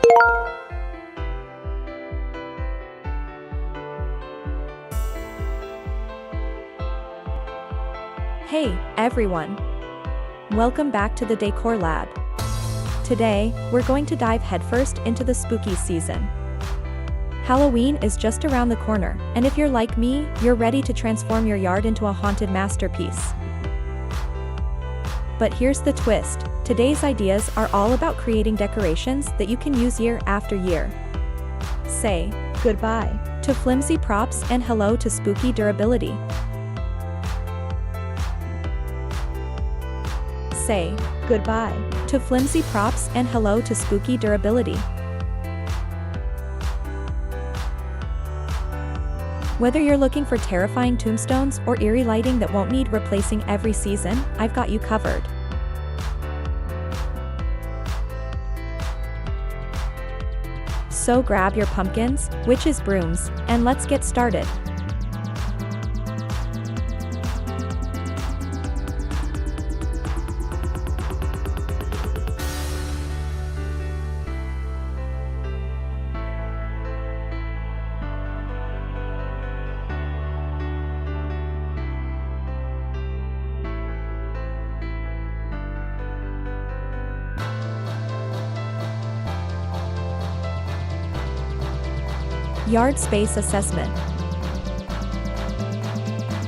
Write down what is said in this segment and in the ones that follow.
Hey, everyone! Welcome back to the Decor Lab. Today, we're going to dive headfirst into the spooky season. Halloween is just around the corner, and if you're like me, you're ready to transform your yard into a haunted masterpiece. But here's the twist: today's ideas are all about creating decorations that you can use year after year. Say goodbye to flimsy props and hello to spooky durability. Say goodbye to flimsy props and hello to spooky durability. Whether you're looking for terrifying tombstones or eerie lighting that won't need replacing every season, I've got you covered. So grab your pumpkins, witches' brooms, and let's get started. Yard space assessment.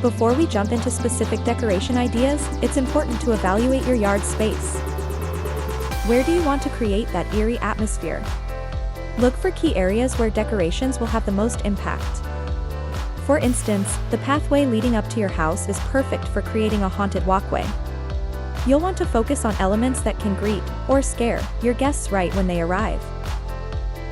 Before we jump into specific decoration ideas, it's important to evaluate your yard space. Where do you want to create that eerie atmosphere? Look for key areas where decorations will have the most impact. For instance, the pathway leading up to your house is perfect for creating a haunted walkway. You'll want to focus on elements that can greet, or scare, your guests right when they arrive.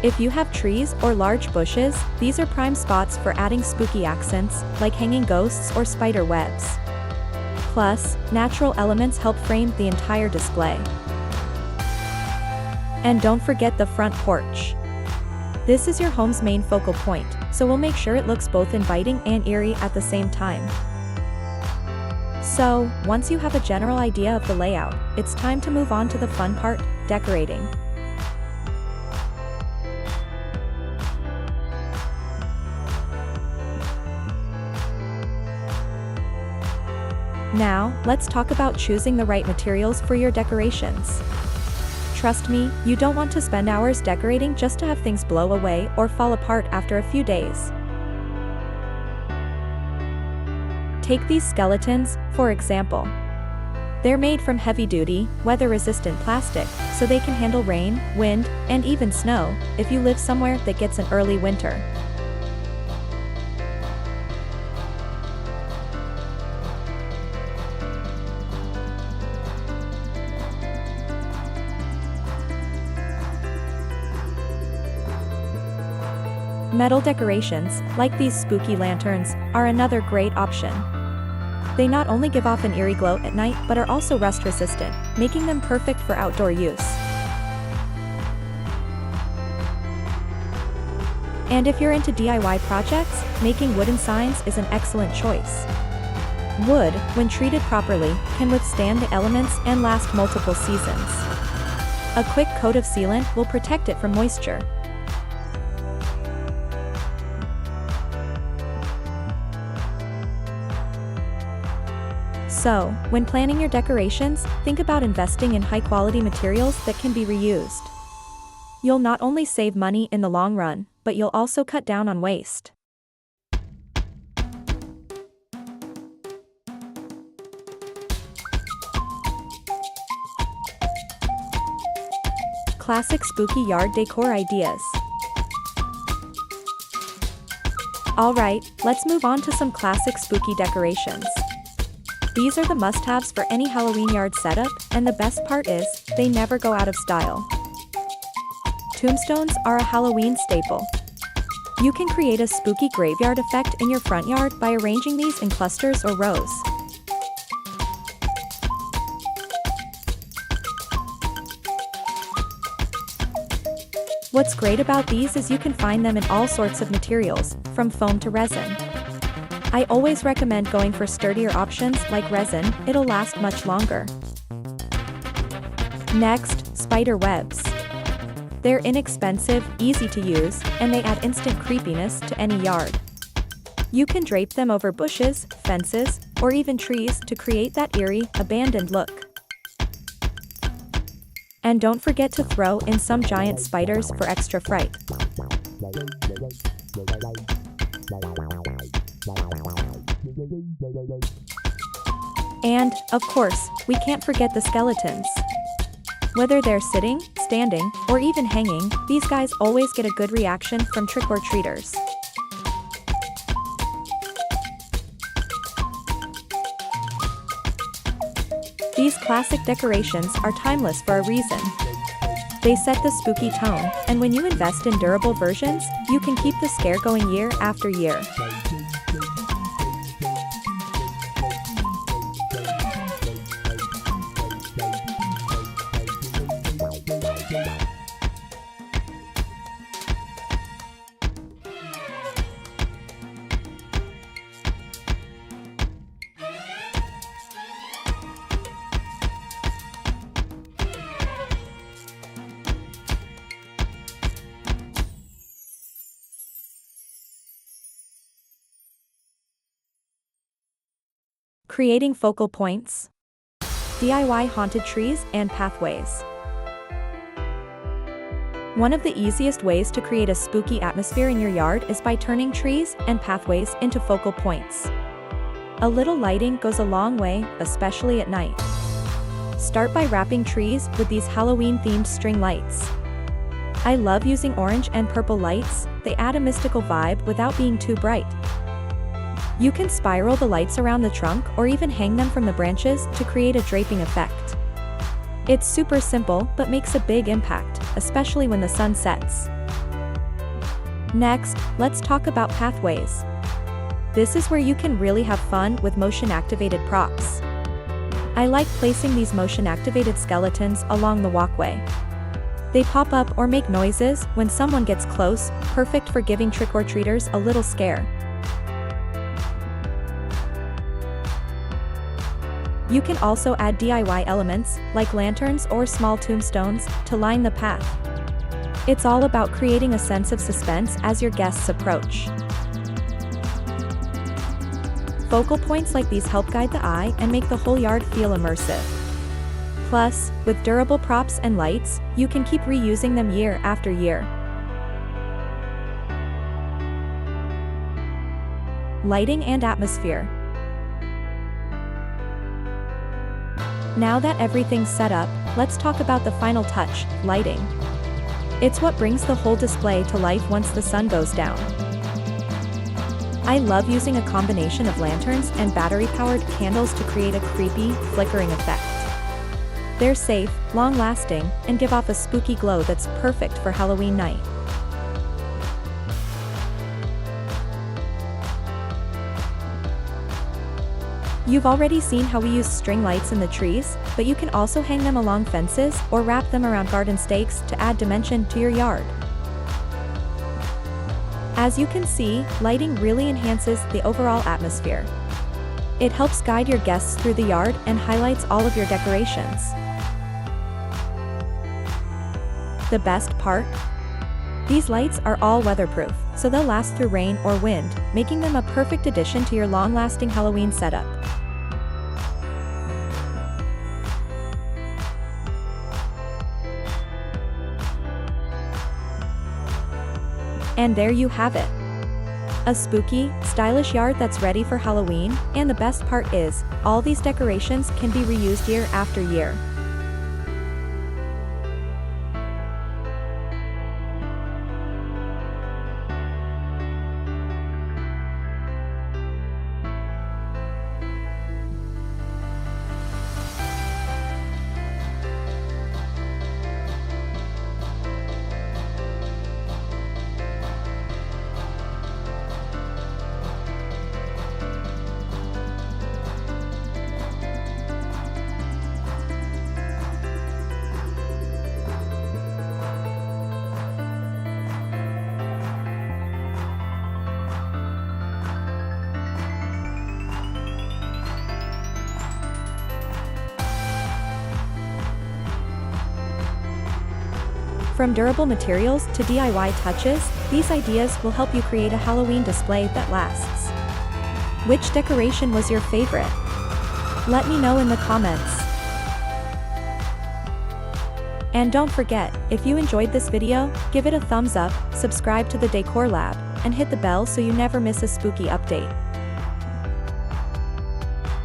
If you have trees or large bushes, these are prime spots for adding spooky accents, like hanging ghosts or spider webs. Plus, natural elements help frame the entire display. And don't forget the front porch. This is your home's main focal point, so we'll make sure it looks both inviting and eerie at the same time. So, once you have a general idea of the layout, it's time to move on to the fun part: decorating. Now, let's talk about choosing the right materials for your decorations. Trust me, you don't want to spend hours decorating just to have things blow away or fall apart after a few days. Take these skeletons, for example. They're made from heavy-duty, weather-resistant plastic, so they can handle rain, wind, and even snow, if you live somewhere that gets an early winter. Metal decorations, like these spooky lanterns, are another great option. They not only give off an eerie glow at night but are also rust-resistant, making them perfect for outdoor use. And if you're into DIY projects, making wooden signs is an excellent choice. Wood, when treated properly, can withstand the elements and last multiple seasons. A quick coat of sealant will protect it from moisture. So, when planning your decorations, think about investing in high-quality materials that can be reused. You'll not only save money in the long run, but you'll also cut down on waste. Classic spooky yard decor ideas. Alright, let's move on to some classic spooky decorations. These are the must-haves for any Halloween yard setup, and the best part is, they never go out of style. Tombstones are a Halloween staple. You can create a spooky graveyard effect in your front yard by arranging these in clusters or rows. What's great about these is you can find them in all sorts of materials, from foam to resin. I always recommend going for sturdier options like resin, it'll last much longer. Next, spider webs. They're inexpensive, easy to use, and they add instant creepiness to any yard. You can drape them over bushes, fences, or even trees to create that eerie, abandoned look. And don't forget to throw in some giant spiders for extra fright. And, of course, we can't forget the skeletons. Whether they're sitting, standing, or even hanging, these guys always get a good reaction from trick-or-treaters. These classic decorations are timeless for a reason. They set the spooky tone, and when you invest in durable versions, you can keep the scare going year after year. Creating focal points. DIY haunted trees and pathways. One of the easiest ways to create a spooky atmosphere in your yard is by turning trees and pathways into focal points. A little lighting goes a long way, especially at night. Start by wrapping trees with these Halloween-themed string lights. I love using orange and purple lights, they add a mystical vibe without being too bright. You can spiral the lights around the trunk or even hang them from the branches to create a draping effect. It's super simple but makes a big impact, especially when the sun sets. Next, let's talk about pathways. This is where you can really have fun with motion-activated props. I like placing these motion-activated skeletons along the walkway. They pop up or make noises when someone gets close, perfect for giving trick-or-treaters a little scare. You can also add DIY elements, like lanterns or small tombstones, to line the path. It's all about creating a sense of suspense as your guests approach. Focal points like these help guide the eye and make the whole yard feel immersive. Plus, with durable props and lights, you can keep reusing them year after year. Lighting and atmosphere. Now that everything's set up, let's talk about the final touch, lighting. It's what brings the whole display to life once the sun goes down. I love using a combination of lanterns and battery-powered candles to create a creepy, flickering effect. They're safe, long-lasting, and give off a spooky glow that's perfect for Halloween night. You've already seen how we use string lights in the trees, but you can also hang them along fences or wrap them around garden stakes to add dimension to your yard. As you can see, lighting really enhances the overall atmosphere. It helps guide your guests through the yard and highlights all of your decorations. The best part? These lights are all weatherproof, so they'll last through rain or wind, making them a perfect addition to your long-lasting Halloween setup. And there you have it. A spooky, stylish yard that's ready for Halloween, and the best part is, all these decorations can be reused year after year. From durable materials to DIY touches, these ideas will help you create a Halloween display that lasts. Which decoration was your favorite? Let me know in the comments. And don't forget, if you enjoyed this video, give it a thumbs up, subscribe to the Decor Lab, and hit the bell so you never miss a spooky update.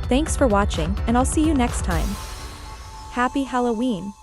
Thanks for watching, and I'll see you next time. Happy Halloween!